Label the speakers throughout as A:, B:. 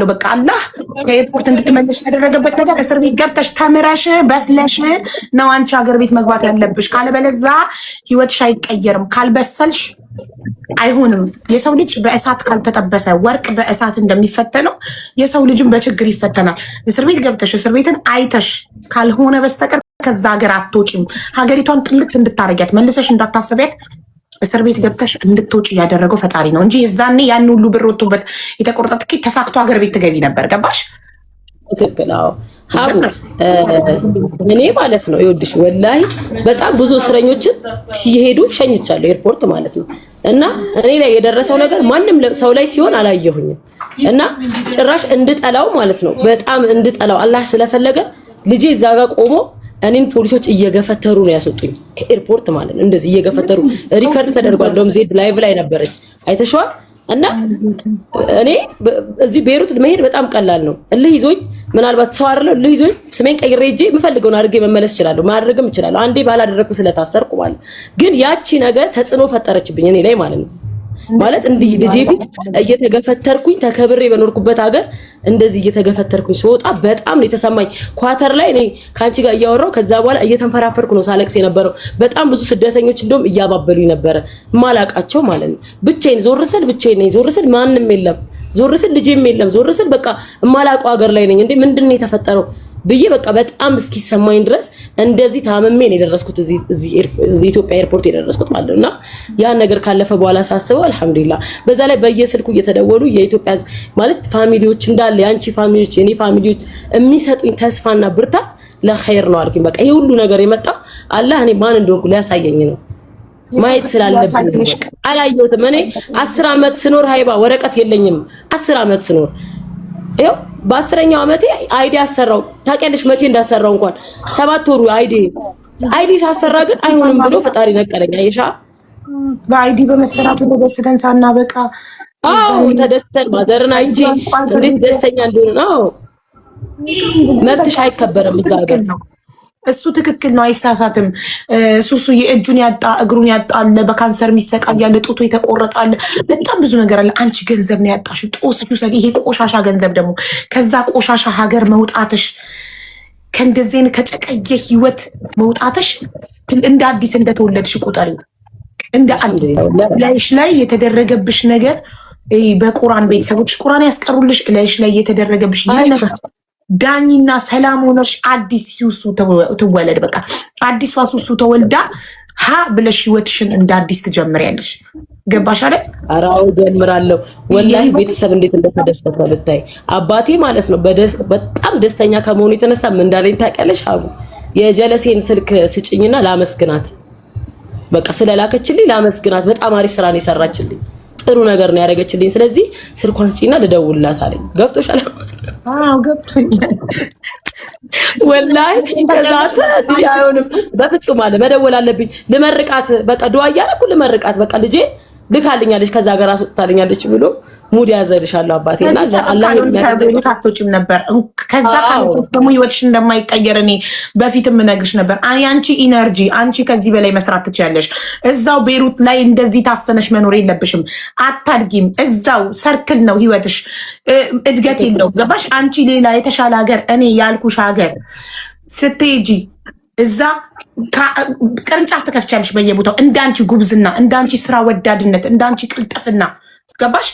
A: በቃ አላህ ከኤርፖርት እንድትመለሽ ያደረገበት ነገር እስር ቤት ገብተሽ ተምረሽ በስለሽ ነው አንቺ ሀገር ቤት መግባት ያለብሽ። ካለበለዛ ህይወትሽ አይቀየርም። ካልበሰልሽ አይሆንም። የሰው ልጅ በእሳት ካልተጠበሰ ወርቅ በእሳት እንደሚፈተነው የሰው ልጅም በችግር ይፈተናል። እስር ቤት ገብተሽ እስር ቤትን አይተሽ ካልሆነ በስተቀር ከዛ ሀገር አትወጪም። ሀገሪቷን ጥልት እንድታረጊያት መልሰሽ እንዳታስቢያት እስር ቤት ገብተሽ እንድትወጪ ያደረገው ፈጣሪ ነው እንጂ የዛኔ ያን ሁሉ ብር ወጥቶበት የተቆረጠ ትኬት ተሳክቶ ሀገር ቤት ትገቢ ነበር። ገባሽ?
B: ትክክል። አዎ እኔ ማለት ነው ይኸውልሽ፣ ወላሂ በጣም ብዙ እስረኞችን ሲሄዱ ሸኝቻለሁ ኤርፖርት ማለት ነው። እና እኔ ላይ የደረሰው ነገር ማንም ሰው ላይ ሲሆን አላየሁኝም። እና ጭራሽ እንድጠላው ማለት ነው በጣም እንድጠላው አላህ ስለፈለገ ልጄ እዛ ጋር ቆሞ እኔን ፖሊሶች እየገፈተሩ ነው ያስወጡኝ ከኤርፖርት ማለት ነው። እንደዚህ እየገፈተሩ ሪከርድ ተደርጓል። ደም ዜድ ላይቭ ላይ ነበረች አይተሽዋል። እና እኔ እዚህ ቤሩት መሄድ በጣም ቀላል ነው። እልህ ይዞኝ ምናልባት ሰው አይደለም እልህ ይዞኝ ስሜን ቀይሬ ሄጄ የምፈልገውን አድርጌ መመለስ እችላለሁ፣ ማድረግም እችላለሁ። አንዴ ባላደረኩ ስለታሰርኩ ማለት ግን ያቺ ነገር ተጽዕኖ ፈጠረችብኝ እኔ ላይ ማለት ነው። ማለት እንዲህ ልጄ ፊት እየተገፈተርኩኝ ተከብሬ በኖርኩበት ሀገር እንደዚህ እየተገፈተርኩኝ ስወጣ በጣም ነው የተሰማኝ። ኳተር ላይ እኔ ካንቺ ጋር እያወራው ከዛ በኋላ እየተንፈራፈርኩ ነው ሳለቅስ የነበረው። በጣም ብዙ ስደተኞች እንደውም እያባበሉኝ ነበረ ማላቃቸው ማለት ነው። ብቻዬን ዞር ስል ብቻዬን ነኝ። ዞር ስል ማንም የለም። ዞር ስል ልጄም የለም። ዞር ስል በቃ እማላቀው ሀገር ላይ ነኝ። እንዴ ምንድነው የተፈጠረው ብዬ በቃ በጣም እስኪሰማኝ ድረስ እንደዚህ ታመሜ ነው የደረስኩት እዚህ ኢትዮጵያ ኤርፖርት የደረስኩት ማለት ነውና ያ ነገር ካለፈ በኋላ ሳስበው አልሐምዱሊላህ። በዛ ላይ በየስልኩ እየተደወሉ የኢትዮጵያ ማለት ፋሚሊዎች እንዳለ ያንቺ ፋሚሊዎች የኔ ፋሚሊዎች የሚሰጡኝ ተስፋና ብርታት ለኸይር ነው አልኩኝ። በቃ ይሄ ሁሉ ነገር የመጣው አላህ እኔ ማን እንደሆንኩ ሊያሳየኝ ነው ማየት ስላለብኝ አላየሁትም። እኔ 10 አመት ስኖር ሃይባ ወረቀት የለኝም 10 አመት ስኖር ይኸው በ10ኛው አመቴ አይዲ አሰራው። ታውቂያለሽ መቼ እንዳሰራው እንኳን 7 ወሩ አይዲ ሳሰራ ግን አይሆንም ብሎ ፈጣሪ ነቀለኝ። አይሻ
A: በአይዲ በመሰራቱ በደስተን ሳናበቃ
B: ተደስተን ማዘርን አይጂ እንዴት ደስተኛ እንደሆነ ነው። መብትሽ አይከበርም እዛ ጋር
A: እሱ ትክክል ነው፣ አይሳሳትም። ሱሱ የእጁን ያጣ እግሩን ያጣለ በካንሰር የሚሰቃያለ ጡቱ የተቆረጣለ በጣም ብዙ ነገር አለ። አንቺ ገንዘብ ነው ያጣሽ፣ ጦስሹ ሰዲ ይሄ ቆሻሻ ገንዘብ ደግሞ ከዛ ቆሻሻ ሀገር መውጣትሽ ከእንደዚህ ከጨቀየ ህይወት መውጣትሽ እንደ አዲስ እንደተወለድሽ ቁጠሪ። እንደ አዲስ ላይሽ ላይ የተደረገብሽ ነገር በቁርአን ቤተሰቦች ቁርአን ያስቀሩልሽ ላይሽ ላይ የተደረገብሽ ይሄ ዳኝና ሰላም ሆነሽ አዲስ ሱሱ ትወለድ። በቃ አዲሷ ሱሱ ተወልዳ ሀ ብለሽ ህይወትሽን እንደ አዲስ ትጀምሪያለሽ። ገባሽ አይደል?
B: አራው ጀምራለሁ። ወላሂ ቤተሰብ እንዴት እንደተደሰተ ብታይ። አባቴ ማለት ነው በጣም ደስተኛ ከመሆኑ የተነሳ ምን እንዳለኝ ታውቂያለሽ? አቡ የጀለሴን ስልክ ስጭኝና ላመስግናት። በቃ ስለላከችልኝ ላመስግናት። በጣም አሪፍ ስራ ነው የሰራችልኝ፣ ጥሩ ነገር ነው ያደረገችልኝ። ስለዚህ ስልኳን ስጪና ልደውልላት አለኝ። ገብቶሻል?
A: አዎ ገብቶኛል።
B: ወላሂ ከዛት ዲያውንም በፍጹም አለ መደወል አለብኝ። ልመርቃት በቃ ዱአ እያደረኩ ልመርቃት በቃ ልጄ ልካልኛለች ከዛ ጋር አስወጣልኛለች ብሎ ሙድ ያዘልሻለሁ አባቴና አላህ የሚያደርገው
A: ታቶጭም ነበር። ከዛ ደግሞ ህይወትሽ እንደማይቀየር እኔ በፊትም እነግርሽ ነበር። አንቺ ኢነርጂ አንቺ ከዚህ በላይ መስራት ትችያለሽ። እዛው ቤሩት ላይ እንደዚህ ታፈነሽ መኖር የለብሽም። አታድጊም። እዛው ሰርክል ነው ህይወትሽ፣ እድገት የለውም። ገባሽ? አንቺ ሌላ የተሻለ ሀገር እኔ ያልኩሽ ሀገር ስትሄጂ እዛ ቅርንጫፍ ትከፍቻለሽ በየቦታው። እንዳንቺ ጉብዝና፣ እንዳንቺ ስራ ወዳድነት፣ እንዳንቺ ቅልጥፍና። ገባሽ?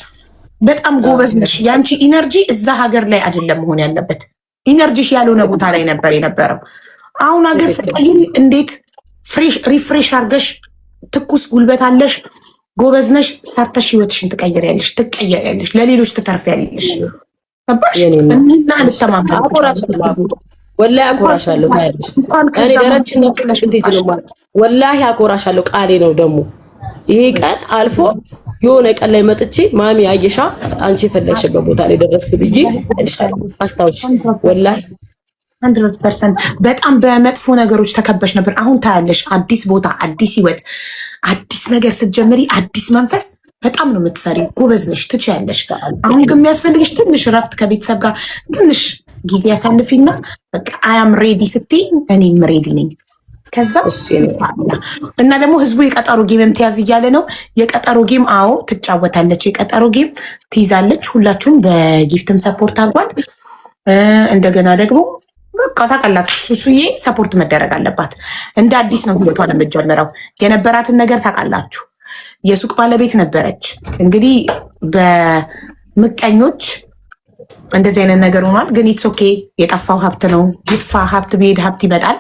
A: በጣም ጎበዝ ነሽ። ያንቺ ኢነርጂ እዛ ሀገር ላይ አይደለም መሆን ያለበት። ኢነርጂሽ ያልሆነ ቦታ ላይ ነበር የነበረው። አሁን ሀገር ስትቀይሪ እንዴት ሪፍሬሽ አርገሽ ትኩስ ጉልበት አለሽ፣ ጎበዝ ነሽ፣ ሰርተሽ ህይወትሽን ትቀየሪያለሽ፣ ለሌሎች ትተርፊያለሽ። ገባሽ? እና ልተማመን
B: ወላሂ አኮራሻለሁ። ታያለሽ እኔ ደረችን ነቅለሽ እንዴት ነው ማለት ወላሂ አኮራሻለሁ። ቃሌ ነው ደግሞ ይሄ ቀን አልፎ የሆነ ቀን ላይ መጥቼ ማሚ አየሻ አንቺ የፈለግሽበት ቦታ ላይ ደረስኩ ብዬ አስታውሽ። ወላሂ
A: 100% በጣም በመጥፎ ነገሮች ተከበሽ ነበር። አሁን ታያለሽ አዲስ ቦታ፣ አዲስ ህይወት፣ አዲስ ነገር ስትጀምሪ፣ አዲስ መንፈስ። በጣም ነው የምትሰሪው። ጎበዝ ነሽ፣ ትችያለሽ። አሁን ግን የሚያስፈልግሽ ትንሽ ረፍት ከቤተሰብ ጋር ትንሽ ጊዜ ያሳልፊና በቃ አያም ሬዲ ስትይ እኔም ሬዲ ነኝ። ከዛ እና ደግሞ ህዝቡ የቀጠሮ ጌምም ትያዝ እያለ ነው። የቀጠሮ ጌም አዎ ትጫወታለች፣ የቀጠሮ ጌም ትይዛለች። ሁላችሁም በጊፍትም ሰፖርት አድርጓት። እንደገና ደግሞ በቃ ታውቃላችሁ ሱሱዬ ሰፖርት መደረግ አለባት። እንደ አዲስ ነው ህይወቷን የምትጀምረው። የነበራትን ነገር ታውቃላችሁ። የሱቅ ባለቤት ነበረች። እንግዲህ በምቀኞች እንደዚህ አይነት ነገር ሆኗል። ግን ኢትስ ኦኬ። የጠፋው ሀብት ነው ይጥፋ። ሀብት ቢሄድ ሀብት ይመጣል።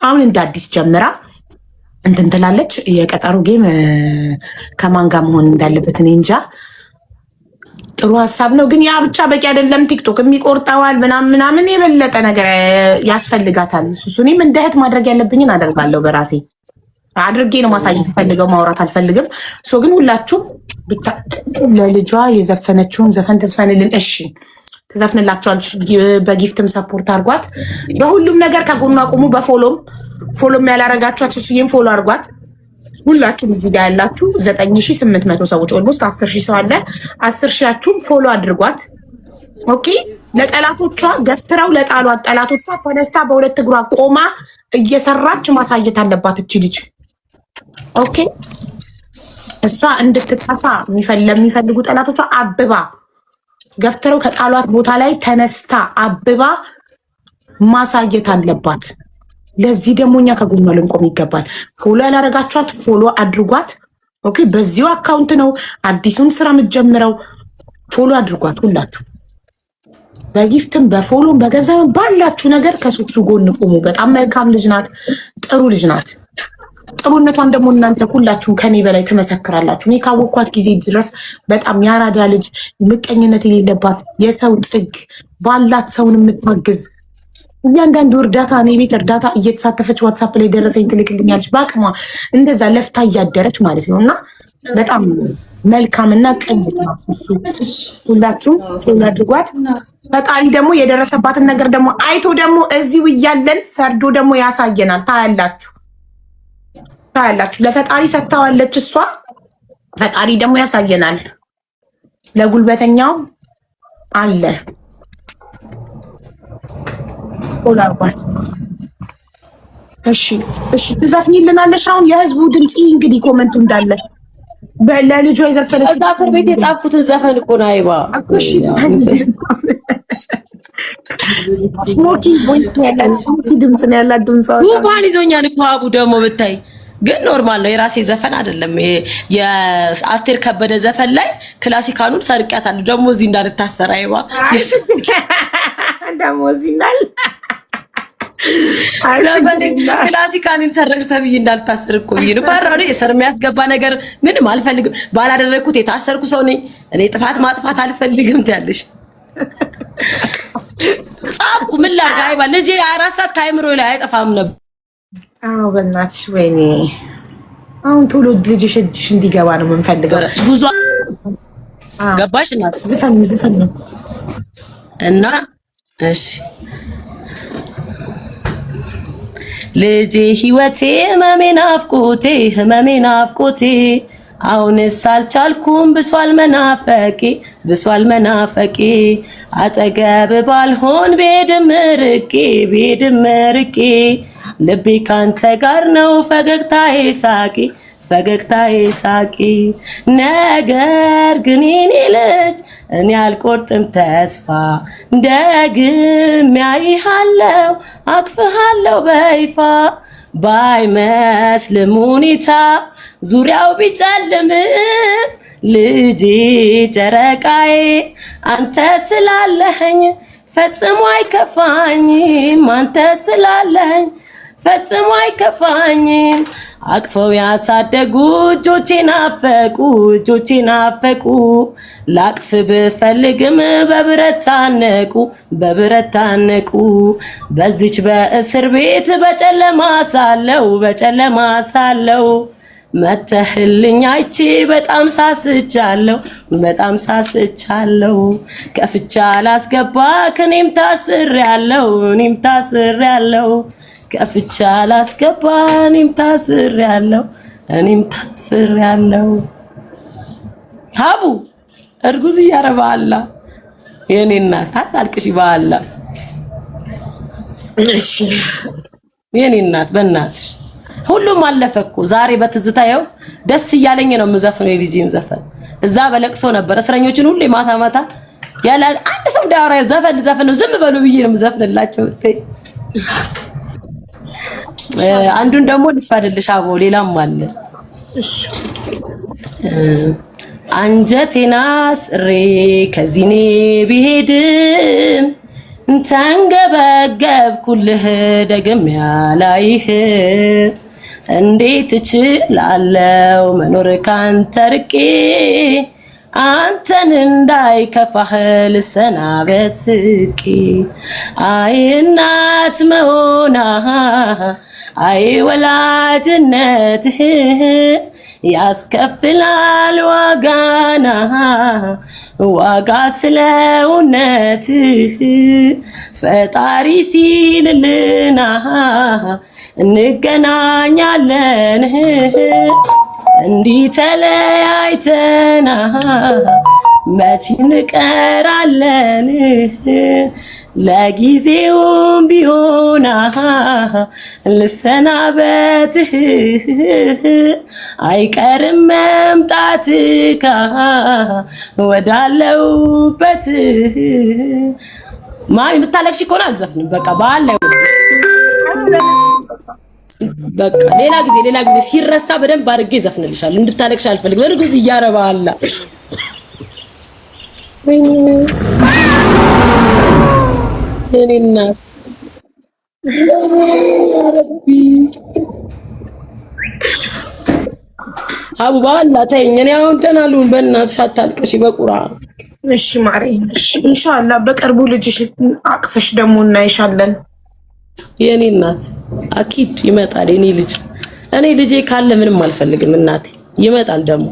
A: አሁን እንደ አዲስ ጀምራ እንትን ትላለች። የቀጠሮ ጌም ከማን ጋር መሆን እንዳለበት እኔ እንጃ። ጥሩ ሀሳብ ነው፣ ግን ያ ብቻ በቂ አይደለም። ቲክቶክ የሚቆርጠዋል ምናምን የበለጠ ነገር ያስፈልጋታል። ሱሱኔም እንደ እህት ማድረግ ያለብኝን አደርጋለሁ። በራሴ አድርጌ ነው ማሳየት ፈልገው ማውራት አልፈልግም። ሶ ግን ሁላችሁም ለልጇ የዘፈነችውን ዘፈን ትዝፈንልን። እሺ ትዘፍንላችኋል። በጊፍትም ሰፖርት አርጓት። በሁሉም ነገር ከጎኗ ቁሙ። ፎሎም ያላረጋችኋት ሱሱዬም ፎሎ አርጓት። ሁላችሁም እዚህ ጋር ያላችሁ 9800 ሰዎች ኦልሞስት 10,000 ሰው አለ። 10,000ችሁም ፎሎ አድርጓት። ኦኬ። ለጠላቶቿ ገፍትረው ለጣሏት ጠላቶቿ ተነስታ በሁለት እግሯ ቆማ እየሰራች ማሳየት አለባት እቺ ልጅ። ኦኬ። እሷ እንድትጠፋ ለሚፈልጉ ጠላቶቿ አብባ ገፍትረው ከጣሏት ቦታ ላይ ተነስታ አብባ ማሳየት አለባት። ለዚህ ደግሞ እኛ ከጎኗ ልንቆም ይገባል። ፎሎ ያላረጋችኋት ፎሎ አድርጓት። ኦኬ። በዚሁ አካውንት ነው አዲሱን ስራ የምትጀምረው። ፎሎ አድርጓት ሁላችሁ። በጊፍትም በፎሎም በገንዘብም ባላችሁ ነገር ከሱሱ ጎን ቁሙ። በጣም መልካም ልጅ ናት፣ ጥሩ ልጅ ናት። ጥሩነቷን ደግሞ እናንተ ሁላችሁም ከኔ በላይ ትመሰክራላችሁ። እኔ ካወኳት ጊዜ ድረስ በጣም ያራዳ ልጅ፣ ምቀኝነት የሌለባት፣ የሰው ጥግ ባላት ሰውን የምታግዝ እያንዳንዱ እርዳታ እኔ ቤት እርዳታ እየተሳተፈች ዋትሳፕ ላይ ደረሰኝ ትልክልኛለች። በአቅሟ እንደዛ ለፍታ እያደረች ማለት ነው። እና በጣም መልካምና ቅን እሱ ሁላችሁም ፎሎ አድርጓት። ፈጣሪ ደግሞ የደረሰባትን ነገር ደግሞ አይቶ ደግሞ እዚሁ እያለን ፈርዶ ደግሞ ያሳየናል። ታያላችሁ። ለፈጣሪ ሰጥታዋለች እሷ። ፈጣሪ ደግሞ ያሳየናል። ለጉልበተኛው አለ ኦላባት። እሺ ትዘፍኝልናለሽ አሁን? የህዝቡ ድምጽ እንግዲህ ኮመንቱ እንዳለ ለልጇ የዘፈነች
B: እስር ቤት የጻፍኩትን ዘፈን እኮ ነው። አይባ
A: እሺ ሞኪ ድምጽ ነው ያላት። ድምጽ
B: ጉንፋን ይዞኛል እኮ አቡ ደግሞ ብታይ ግን ኖርማል ነው። የራሴ ዘፈን አይደለም። የአስቴር ከበደ ዘፈን ላይ ክላሲካኑን ሰርቂያታለሁ። ደግሞ እዚህ እንዳልታሰር አይባ
A: ደግሞ እዚህ እንዳል
B: ክላሲካልን ሰረቅሽ ተብዬ እንዳልታሰር እኮ ብዬ ነው ፈራሁ። እስር የሚያስገባ ነገር ምንም አልፈልግም። ባላደረግኩት የታሰርኩ ሰው ነኝ እኔ። ጥፋት ማጥፋት አልፈልግም ትያለሽ። ጻፍኩ ምን ላድርግ? አይባ ልጄ 24 ሰዓት ከአይምሮ ላይ አይጠፋም ነበር።
A: አዎ በእናትሽ ወይኔ። አሁን ቶሎ ልጅሽ እጅሽ እንዲገባ ነው የምንፈልገው። ብዙ
B: ገባሽ እናት?
A: ዝፈን ነው
B: እና እሺ ልጄ ህይወቴ ህመሜ ናፍቆቴ አሁንስ አልቻልኩም ብሷል መናፈቄ አጠገብ ባልሆን ቤድም ርቄ ልቤ ካንተ ጋር ነው ፈገግታዬ ሳቂ ነገር ግን የኔ ልጅ እኔ አልቆርጥም ተስፋ ደግሜ አይሃለው አቅፍሃለው በይፋ ባይመስልም ሁኔታ ዙሪያው ቢጨልምም ልጄ ጨረቃዬ አንተ ስላለኸኝ ፈጽሞ አይከፋኝም አንተ ስላለኸኝ ፈጽሞ አይከፋኝም። አቅፈው ያሳደጉ እጆቼ ናፈቁ ላቅፍ ብፈልግም በብረት ታነቁ በዚች በእስር ቤት በጨለማ ሳለው መተህልኝ አይቼ በጣም ሳስቻለሁ ከፍቻ ላስገባ ከኔም ታስሬያለሁ ከፍቻ ላስገባ እኔም ታስሬያለሁ። ሀቡ እርጉዝ እያረባላ የኔ እናት አታልቅሽ ባላ።
A: እሺ
B: የኔ እናት በእናትሽ ሁሉም አለፈ እኮ ዛሬ በትዝታ ይኸው ደስ እያለኝ ነው የምዘፍነው የልጄን ዘፈን። እዛ በለቅሶ ነበር እስረኞችን ሁሉ ማታ ማታ ያለ አንድ ሰው ዳራ ዘፈን ነው ዝም በሉ ብዬ ነው የምዘፍንላቸው። አንዱን ደግሞ ልስፋድልሽ አቦ ሌላም አለ።
A: እሺ
B: አንጀቴና ስሬ ከዚህኔ ቢሄድም ተንገበገብኩልህ ደግሜ ያላይህ እንዴት እችላለሁ መኖር ካንተ ርቄ አንተን እንዳይከፋህ ልሰናበት ስቄ አይ እናት መሆና አይ ወላጅነትህ ያስከፍላል ዋጋና ዋጋ ስለውነትህ ፈጣሪ ሲልልና እንገናኛለን እንዲህ ተለያይተና መች እንቀራለን ለጊዜውም ቢሆን ልሰናበትህ አይቀርም መምጣትህ ወዳለሁበት ማሚ የምታለቅሽ ከሆነ አልዘፍንም በቃ ባለ በቃ ሌላ ጊዜ ሲረሳ በደንብ አድርጌ ዘፍንልሻለሁ እንድታለቅሽ አልፈልግም በንጉስ እያረባላ እኔና አቡ ባላ ተይኝ እኔ አሁን ደህና ልሁን በእናትሽ አታልቅሽ በቁርአን
A: እሺ ማሬ እሺ ኢንሻአላህ በቅርቡ ልጅሽ አቅፈሽ ደግሞ እናይሻለን
B: የኔ እናት አኪድ ይመጣል የኔ ልጅ እኔ ልጄ ካለ ምንም አልፈልግም እናቴ ይመጣል ደግሞ